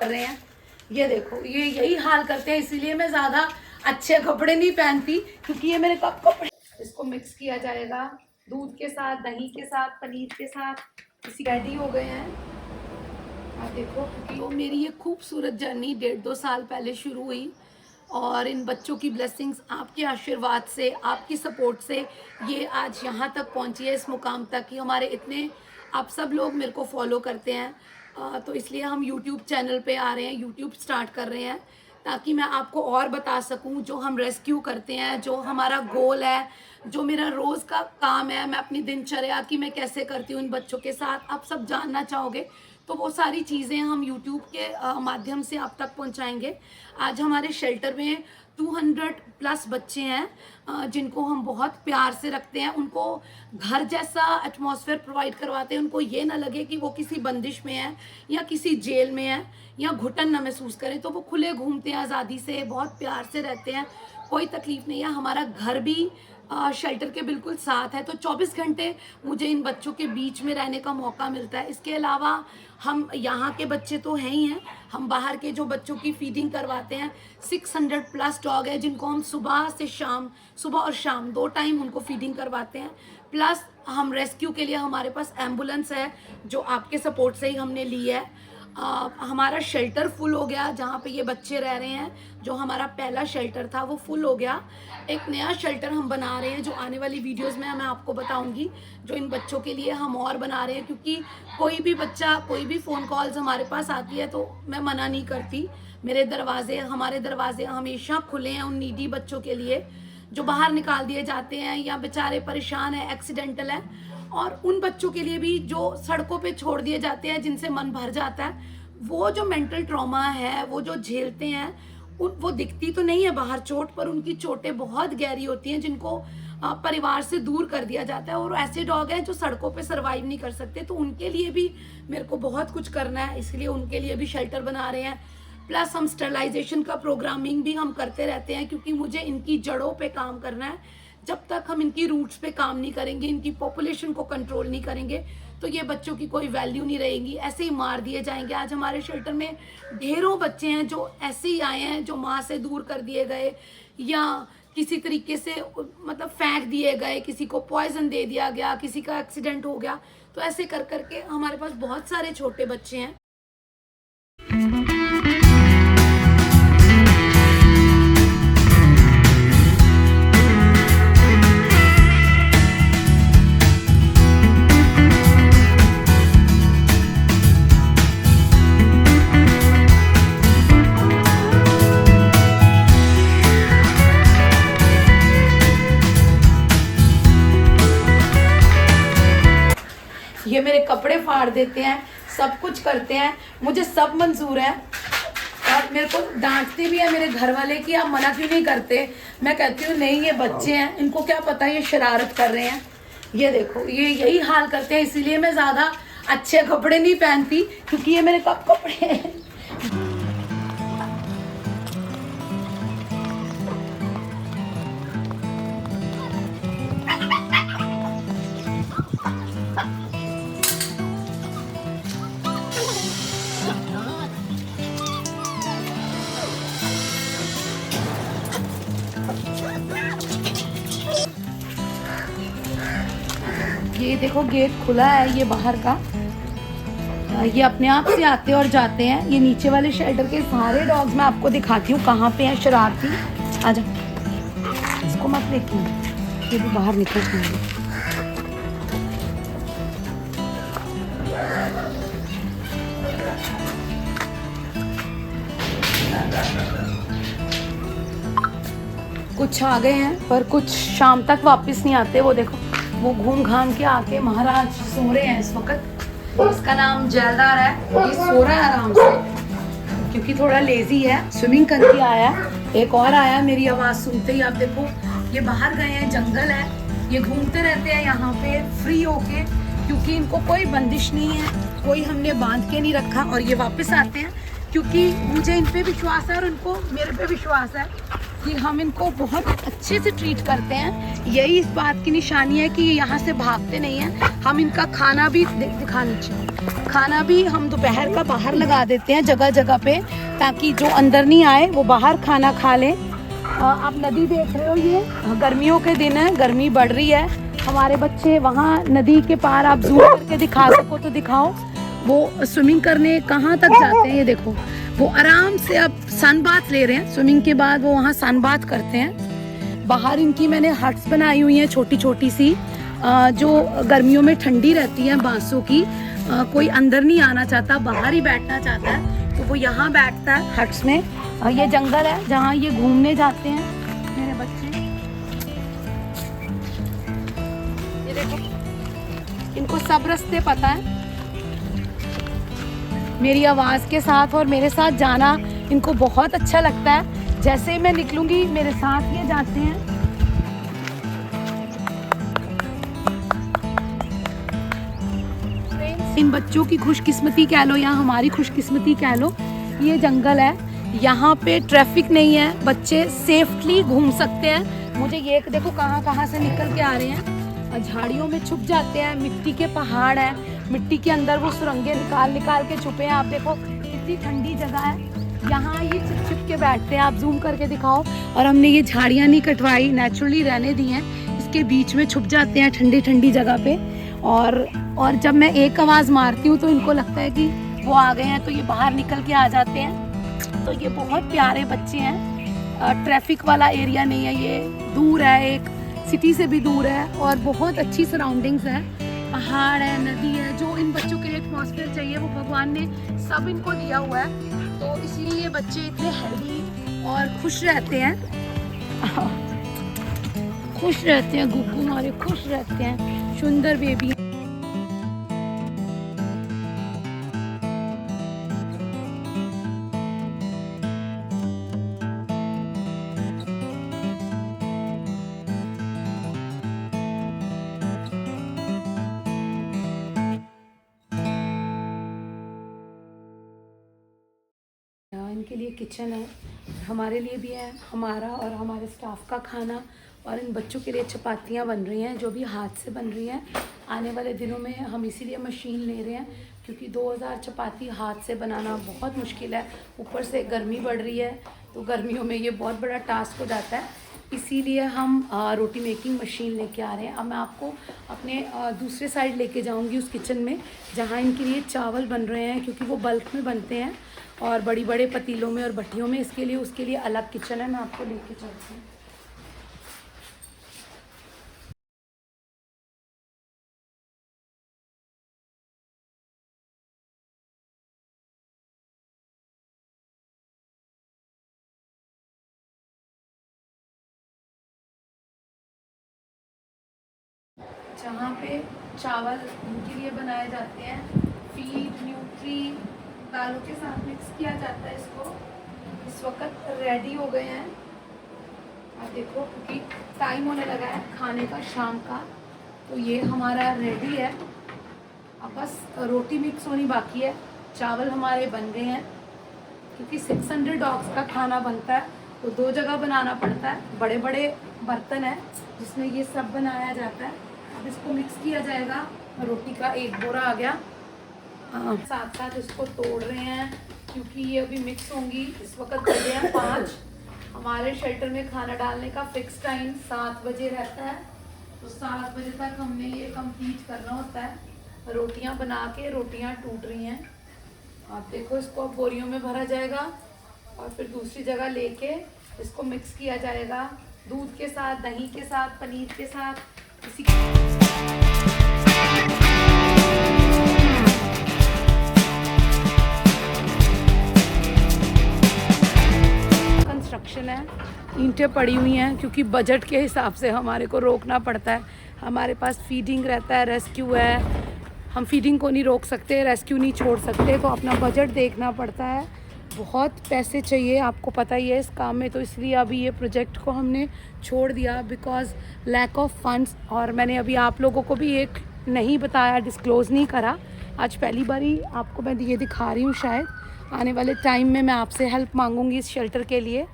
कर रहे हैं। ये देखो, ये यही हाल करते हैं, इसीलिए मैं ज़्यादा अच्छे कपड़े नहीं पहनती, क्योंकि ये मेरे कपड़े। इसको मिक्स किया जाएगा दूध के साथ, दही के साथ, पनीर के साथ। इसी रेडी हो गए हैं। आप देखो, क्योंकि वो मेरी ये खूबसूरत जर्नी 1.5-2 साल पहले शुरू हुई, और इन बच्चों की ब्लेसिंग्स, आपके आशीर्वाद से, आपकी सपोर्ट से ये आज यहाँ तक पहुँची है, इस मुकाम तक कि हमारे इतने आप सब लोग मेरे को फॉलो करते हैं। तो इसलिए हम यूट्यूब चैनल पे आ रहे हैं, यूट्यूब स्टार्ट कर रहे हैं, ताकि मैं आपको और बता सकूं जो हम रेस्क्यू करते हैं, जो हमारा गोल है, जो मेरा रोज़ का काम है, मैं अपनी दिनचर्या की मैं कैसे करती हूँ इन बच्चों के साथ, आप सब जानना चाहोगे। तो वो सारी चीज़ें हम यूट्यूब के माध्यम से आप तक पहुँचाएंगे। आज हमारे शेल्टर में 200+ बच्चे हैं जिनको हम बहुत प्यार से रखते हैं, उनको घर जैसा एटमॉस्फेयर प्रोवाइड करवाते हैं। उनको ये ना लगे कि वो किसी बंदिश में है या किसी जेल में है, या घुटन ना महसूस करें। तो वो खुले घूमते हैं, आज़ादी से, बहुत प्यार से रहते हैं, कोई तकलीफ़ नहीं है। हमारा घर भी शेल्टर के बिल्कुल साथ है, तो 24 घंटे मुझे इन बच्चों के बीच में रहने का मौका मिलता है। इसके अलावा हम यहाँ के बच्चे तो हैं ही हैं, हम बाहर के जो बच्चों की फीडिंग करवाते हैं, 600+ डॉग है जिनको हम सुबह और शाम 2 टाइम उनको फीडिंग करवाते हैं। प्लस हम रेस्क्यू के लिए हमारे पास एम्बुलेंस है, जो आपके सपोर्ट से ही हमने ली है। हमारा शेल्टर फुल हो गया, जहाँ पे ये बच्चे रह रहे हैं। जो हमारा पहला शेल्टर था वो फुल हो गया। एक नया शेल्टर हम बना रहे हैं, जो आने वाली वीडियोस में मैं आपको बताऊंगी, जो इन बच्चों के लिए हम और बना रहे हैं। क्योंकि कोई भी बच्चा, कोई भी फ़ोन कॉल्स हमारे पास आती है तो मैं मना नहीं करती। हमारे दरवाजे हमेशा खुले हैं उन नीडी बच्चों के लिए जो बाहर निकाल दिए जाते हैं या बेचारे परेशान हैं, एक्सीडेंटल हैं, और उन बच्चों के लिए भी जो सड़कों पे छोड़ दिए जाते हैं, जिनसे मन भर जाता है। वो जो मेंटल ट्रॉमा है, वो जो झेलते हैं, वो दिखती तो नहीं है बाहर चोट, पर उनकी चोटें बहुत गहरी होती हैं, जिनको परिवार से दूर कर दिया जाता है। और ऐसे डॉग हैं जो सड़कों पे सरवाइव नहीं कर सकते, तो उनके लिए भी मेरे को बहुत कुछ करना है, इसलिए उनके लिए भी शेल्टर बना रहे हैं। प्लस हम स्टरलाइजेशन का प्रोग्रामिंग भी हम करते रहते हैं, क्योंकि मुझे इनकी जड़ों पे काम करना है। जब तक हम इनकी रूट्स पे काम नहीं करेंगे, इनकी पॉपुलेशन को कंट्रोल नहीं करेंगे, तो ये बच्चों की कोई वैल्यू नहीं रहेगी, ऐसे ही मार दिए जाएंगे। आज हमारे शेल्टर में ढेरों बच्चे हैं जो ऐसे ही आए हैं, जो माँ से दूर कर दिए गए, या किसी तरीके से मतलब फेंक दिए गए, किसी को पॉइजन दे दिया गया, किसी का एक्सीडेंट हो गया। तो ऐसे कर करके हमारे पास बहुत सारे छोटे बच्चे हैं। ये मेरे कपड़े फाड़ देते हैं, सब कुछ करते हैं, मुझे सब मंजूर है। और मेरे को डांटते भी है मेरे घर वाले कि आप मना क्यों नहीं करते। मैं कहती हूँ नहीं, ये बच्चे हैं, इनको क्या पता ये शरारत कर रहे हैं। ये देखो, ये यही हाल करते हैं, इसीलिए मैं ज़्यादा अच्छे कपड़े नहीं पहनती, क्योंकि ये मेरे कपड़े हैं। ये देखो, गेट खुला है ये बाहर का, ये अपने आप से आते और जाते हैं। ये नीचे वाले शेल्टर के सारे डॉग्स मैं आपको दिखाती हूँ कहाँ पे हैं शरारती। आजा, इसको मत देखिए, ये भी बाहर निकल जाएंगे। कुछ आ गए हैं, पर कुछ शाम तक वापस नहीं आते। वो देखो, वो घूम घाम के आके महाराज सो रहे हैं इस वक्त। इसका नाम जैलदार है, ये सो रहा है आराम से, क्योंकि थोड़ा लेजी है। स्विमिंग करके आया, एक और आया मेरी आवाज़ सुनते ही। आप देखो, ये बाहर गए हैं, जंगल है, ये घूमते रहते हैं यहाँ पे फ्री होके, क्योंकि इनको कोई बंदिश नहीं है, कोई हमने बांध के नहीं रखा। और ये वापस आते हैं, क्योंकि मुझे इन पे विश्वास है और उनको मेरे पे विश्वास है। कि हम इनको बहुत अच्छे से ट्रीट करते हैं। यही इस बात की निशानी है कि ये यहाँ से भागते नहीं हैं। हम इनका खाना भी दिखाना चाहिए, खाना भी हम दोपहर का बाहर लगा देते हैं जगह जगह पे, ताकि जो अंदर नहीं आए वो बाहर खाना खा लें। आप नदी देख रहे हो, ये गर्मियों के दिन है, गर्मी बढ़ रही है। हमारे बच्चे वहाँ नदी के पार, आप जूम करके दिखा सको तो दिखाओ, वो स्विमिंग करने कहाँ तक जाते हैं। ये देखो, वो आराम से अब सन बाथ ले रहे हैं। स्विमिंग के बाद वो वहाँ सन बाथ करते हैं। बाहर इनकी मैंने हट्स बनाई हुई हैं छोटी छोटी सी, जो गर्मियों में ठंडी रहती हैं, बांसों की। कोई अंदर नहीं आना चाहता, बाहर ही बैठना चाहता है, तो वो यहाँ बैठता है हट्स में। ये जंगल है जहाँ ये घूमने जाते हैं मेरे बच्चे। ये देखो, इनको सब रास्ते पता है। मेरी आवाज़ के साथ और मेरे साथ जाना इनको बहुत अच्छा लगता है। जैसे ही मैं निकलूंगी मेरे साथ ये जाते हैं। इन बच्चों की खुशकिस्मती कह लो या हमारी खुशकिस्मती कह लो, ये जंगल है, यहाँ पे ट्रैफिक नहीं है, बच्चे सेफली घूम सकते हैं। मुझे ये देखो कहाँ से निकल के आ रहे हैं, झाड़ियों में छुप जाते हैं। मिट्टी के पहाड़ है, मिट्टी के अंदर वो सुरंगें निकाल के छुपे हैं। आप देखो कितनी ठंडी जगह है, यहाँ ये छिप के बैठते हैं। आप जूम करके दिखाओ। और हमने ये झाड़ियाँ नहीं कटवाई, नेचुरली रहने दी हैं। इसके बीच में छुप जाते हैं ठंडी ठंडी जगह पे। और जब मैं एक आवाज़ मारती हूँ तो इनको लगता है कि वो आ गए हैं, तो ये बाहर निकल के आ जाते हैं। तो ये बहुत प्यारे बच्चे हैं। ट्रैफिक वाला एरिया नहीं है, ये दूर है, एक सिटी से भी दूर है, और बहुत अच्छी सराउंडिंग्स है। पहाड़ है, नदी है, जो इन बच्चों के लिए एटमॉस्फेयर चाहिए वो भगवान ने सब इनको दिया हुआ है। तो इसलिए ये बच्चे इतने हेल्दी और खुश रहते हैं। खुश रहते हैं, गुग्गू हमारे खुश रहते हैं, सुंदर बेबी। इनके लिए किचन है, हमारे लिए भी है, हमारा और हमारे स्टाफ का खाना। और इन बच्चों के लिए चपातियाँ बन रही हैं, जो भी हाथ से बन रही हैं। आने वाले दिनों में हम इसीलिए मशीन ले रहे हैं, क्योंकि 2000 चपाती हाथ से बनाना बहुत मुश्किल है। ऊपर से गर्मी बढ़ रही है, तो गर्मियों में ये बहुत बड़ा टास्क हो जाता है। इसीलिए हम रोटी मेकिंग मशीन लेके आ रहे हैं। अब मैं आपको अपने दूसरे साइड लेके जाऊंगी, उस किचन में जहाँ इनके लिए चावल बन रहे हैं, क्योंकि वो बल्क में बनते हैं और बड़ी बड़े पतीलों में और भट्टियों में। उसके लिए अलग किचन है, मैं आपको लेके चलती हूँ। जहाँ पे चावल इनके लिए बनाए जाते हैं, फीड न्यूट्री दालों के साथ मिक्स किया जाता है। इसको इस वक्त रेडी हो गए हैं। आप देखो, क्योंकि टाइम होने लगा है खाने का शाम का, तो ये हमारा रेडी है। अब बस रोटी मिक्स होनी बाकी है। चावल हमारे बन गए हैं, क्योंकि 600 डॉग्स का खाना बनता है, तो 2 जगह बनाना पड़ता है। बड़े बड़े बर्तन है जिसमें ये सब बनाया जाता है। अब इसको मिक्स किया जाएगा। रोटी का एक बोरा आ गया। साथ साथ इसको तोड़ रहे हैं, क्योंकि ये अभी मिक्स होंगी। इस वक्त बजे हैं 5। हमारे शेल्टर में खाना डालने का फिक्स टाइम 7 बजे रहता है, तो 7 बजे तक हमने ये कंप्लीट करना होता है। रोटियां बना के रोटियां टूट रही हैं। आप देखो, इसको अब बोरियों में भरा जाएगा और फिर दूसरी जगह लेके इसको मिक्स किया जाएगा दूध के साथ, दही के साथ, पनीर के साथ। इसी कंस्ट्रक्शन है, ईंटें पड़ी हुई हैं, क्योंकि बजट के हिसाब से हमारे को रोकना पड़ता है। हमारे पास फीडिंग रहता है, रेस्क्यू है, हम फीडिंग को नहीं रोक सकते, रेस्क्यू नहीं छोड़ सकते, तो अपना बजट देखना पड़ता है। बहुत पैसे चाहिए, आपको पता ही है इस काम में, तो इसलिए अभी ये प्रोजेक्ट को हमने छोड़ दिया बिकॉज़ लैक ऑफ फंड्स। और मैंने अभी आप लोगों को भी एक नहीं बताया, डिस्क्लोज़ नहीं करा। आज पहली बारी आपको मैं ये दिखा रही हूँ। शायद आने वाले टाइम में मैं आपसे हेल्प मांगूंगी इस शेल्टर के लिए।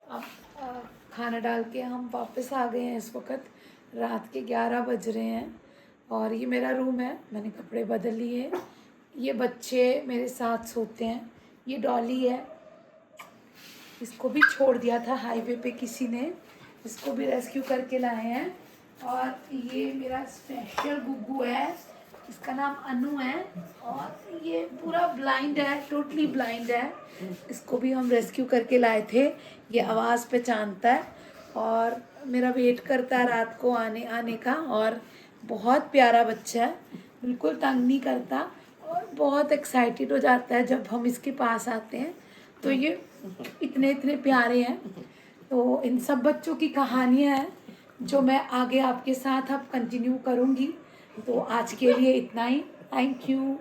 अब खाना डाल के हम वापस आ गए हैं। इस वक्त रात के 11 बज रहे हैं और ये मेरा रूम है। मैंने कपड़े बदल लिए। ये बच्चे मेरे साथ सोते हैं। ये डॉली है, इसको भी छोड़ दिया था हाईवे पे किसी ने, इसको भी रेस्क्यू करके लाए हैं। और ये मेरा स्पेशल गुग्गू है, इसका नाम अनु है और ये पूरा ब्लाइंड है, टोटली ब्लाइंड है। इसको भी हम रेस्क्यू करके लाए थे। ये आवाज़ पहचानता है और मेरा वेट करता है रात को आने का। और बहुत प्यारा बच्चा है, बिल्कुल तंग नहीं करता और बहुत एक्साइटेड हो जाता है जब हम इसके पास आते हैं। तो ये इतने इतने प्यारे हैं। तो इन सब बच्चों की कहानियाँ हैं जो मैं आगे आपके साथ अब कंटिन्यू करूँगी। तो आज के लिए इतना ही। Thank you.